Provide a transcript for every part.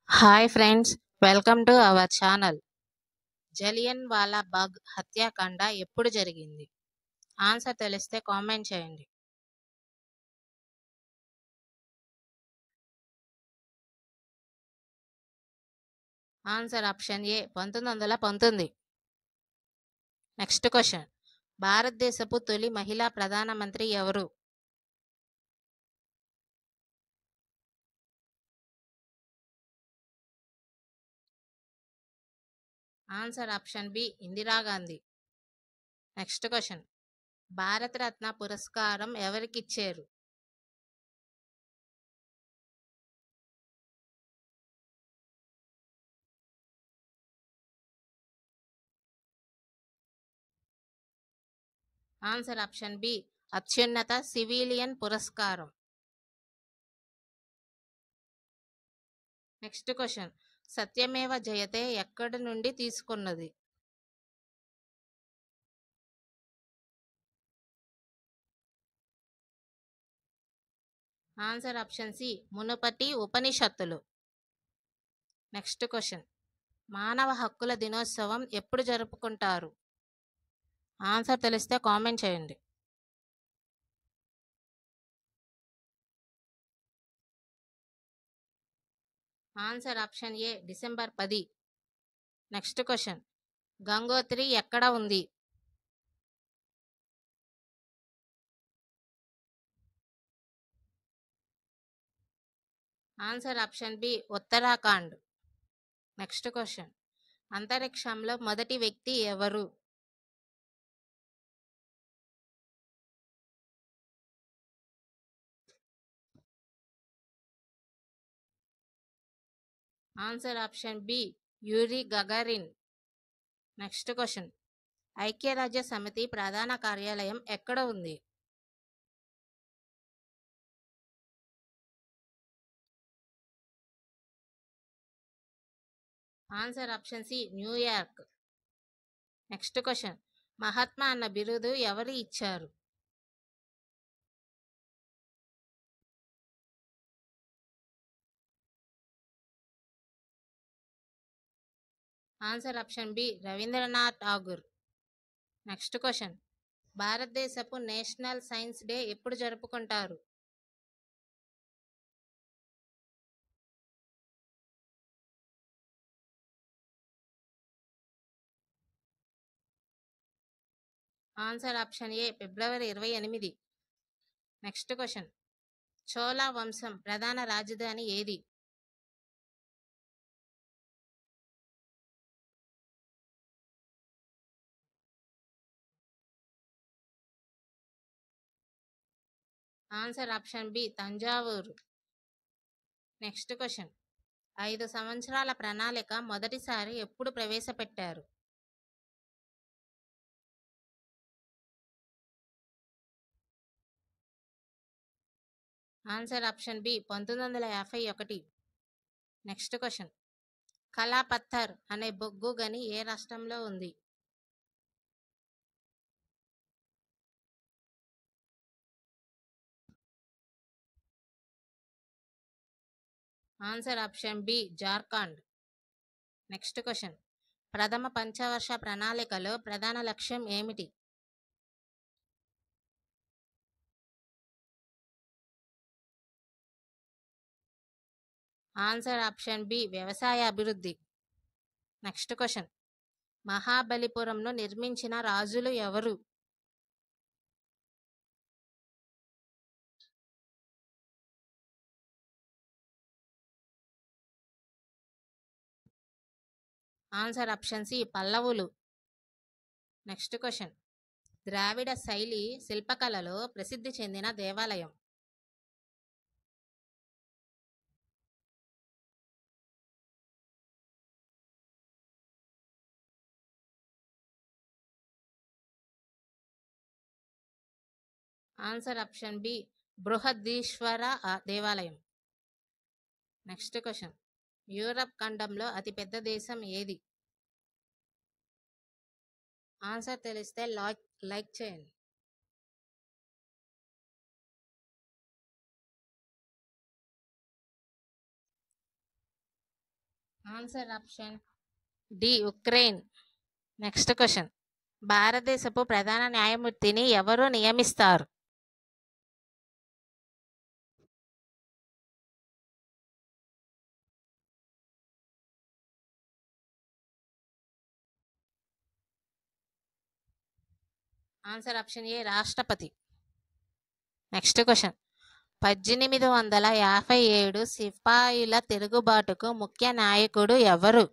Hi friends, welcome to our channel. Jallianwala Bagh హత్యాకాండ ఎప్పుడు జరిగింది? ఆన్సర్ తెలిస్తే కామెంట్ చేయండి. Answer option A 1919. Next question. భారతదేశపు తొలి మహిళా ప్రధానమంత్రి ఎవరు? Answer option B Indira Gandhi. Next question. Bharat Ratna పురస్కారం ఎవరికిచ్చారు? ఆన్సర్ ఆప్షన్ బి అత్యున్నత సివిలియన్ పురస్కారం. Next question. సత్యమేవ జయతే ఎక్కడి నుండి తీసుకున్నది? ఆన్సర్ ఆప్షన్ సి మునుపటి ఉపనిషత్తులు. Next question. మానవ హక్కుల దినోత్సవం ఎప్పుడు జరుపుకుంటారు? ఆన్సర్ తెలిస్తే కామెంట్ చేయండి. Answer option A December 10. Next question. Gangotri ఎక్కడ ఉంది? Answer option B Uttarakhand. Next question. అంతరిక్షంలో మొదటి వ్యక్తి ఎవరు? Answer option B Yuri Gagarin. Next question. ఐక్యరాజ్య సమితి ప్రధాన కార్యాలయం ఎక్కడ ఉంది? Answer option C New York. Next question. Mahatma అన్న బిరుదు ఎవరు ఇచ్చారు? Answer option B Rabindranath Tagore. Next question. భారతదేశపు నేషనల్ సైన్స్ డే ఎప్పుడు జరుపుకుంటారు? Answer option A February 28. Next question. Chola వంశం ప్రధాన రాజధాని ఏది? Answer option B Thanjavur. Next question. 5 సంవత్సరాల ప్రణాళిక మొదటిసారి ఎప్పుడు ప్రవేశపెట్టారు? Answer option B 1951. Next question. Kalapatthar అనే బొగ్గు గని ఏ రాష్ట్రంలో ఉంది? Answer option B Jharkhand. Next question. ప్రథమ పంచవర్ష ప్రణాళికలో ప్రధాన లక్ష్యం ఏమిటి? ఆన్సర్ ఆప్షన్ బి వ్యవసాయ అభివృద్ధి. Next question. మహాబలిపురంను నిర్మించిన రాజులు ఎవరు? ఆన్సర్ ఆప్షన్ సి పల్లవులు. Next question. ద్రావిడ శైలి శిల్పకళలో ప్రసిద్ధి చెందిన దేవాలయం? ఆన్సర్ ఆప్షన్ బి బృహదీశ్వర దేవాలయం. Next question. యూరప్ ఖండంలో అతిపెద్ద దేశం ఏది? ఆన్సర్ తెలిస్తే లైక్ చేయండి. Answer option D Ukraine. Next question. భారతదేశపు ప్రధాన న్యాయమూర్తిని ఎవరు నియమిస్తారు? ఆన్సర్ ఆప్షన్ ఏ రాష్ట్రపతి. Next question. 1857 సిపాయిల తిరుగుబాటుకు ముఖ్య నాయకుడు ఎవరు?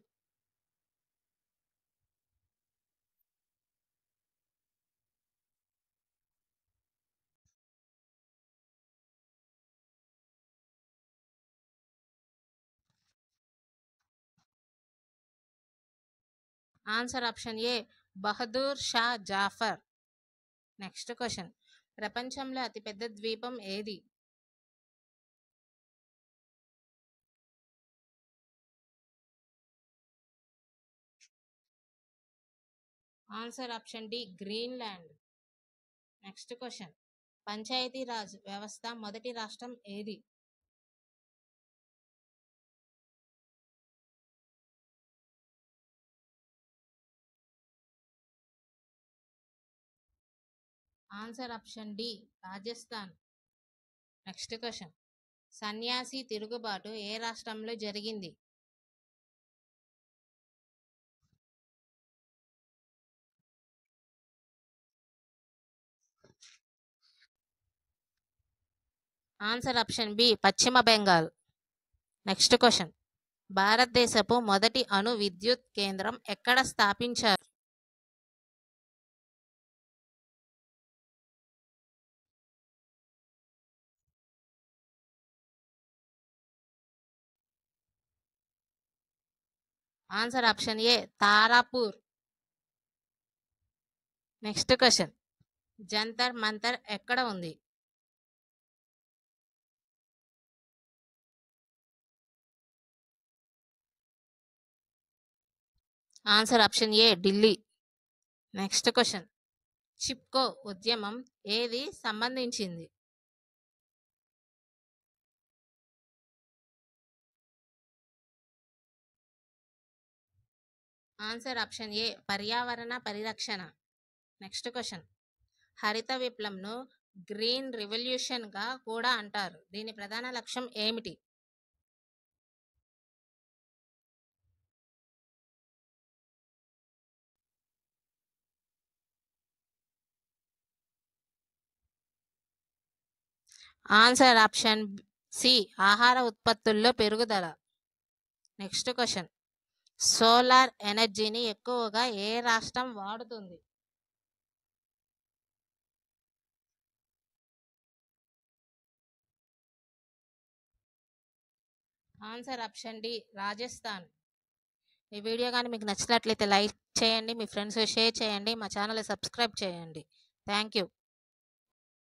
Answer option A Bahadur Shah Zafar. Next question. ప్రపంచంలో అతిపెద్ద ద్వీపం ఏది? Answer option D Greenland. Next question. Panchayati Raj వ్యవస్థ మొదటి రాష్ట్రం ఏది? Answer option D Rajasthan. Next question. సన్యాసి తిరుగుబాటు ఏ రాష్ట్రంలో జరిగింది? ఆన్సర్ ఆప్షన్ బి పశ్చిమ బెంగాల్. Next question. భారతదేశపు మొదటి అణు విద్యుత్ కేంద్రం ఎక్కడ స్థాపించారు? ఆన్సర్ ఆప్షన్ ఏ తారాపూర్. Next question. జంతర్ మంతర్ ఎక్కడ ఉంది? ఆన్సర్ ఆప్షన్ ఏ ఢిల్లీ. Next question. చిప్కో ఉద్యమం ఏది సంబంధించింది? ఆన్సర్ ఆప్షన్ ఏ పర్యావరణ పరిరక్షణ. Next question. హరిత విప్లవంను గ్రీన్ రివల్యూషన్గా కూడా అంటారు. దీని ప్రధాన లక్ష్యం ఏమిటి? ఆన్సర్ ఆప్షన్ సి ఆహార ఉత్పత్తుల్లో పెరుగుదల. Next question. సోలార్ ఎనర్జీని ఎక్కువగా ఏ రాష్ట్రం వాడుతుంది? Answer option D Rajasthan. ఈ వీడియో కానీ మీకు నచ్చినట్లయితే లైక్ చేయండి, మీ ఫ్రెండ్స్ షేర్ చేయండి, మా ఛానల్ సబ్స్క్రైబ్ చేయండి. Thank you.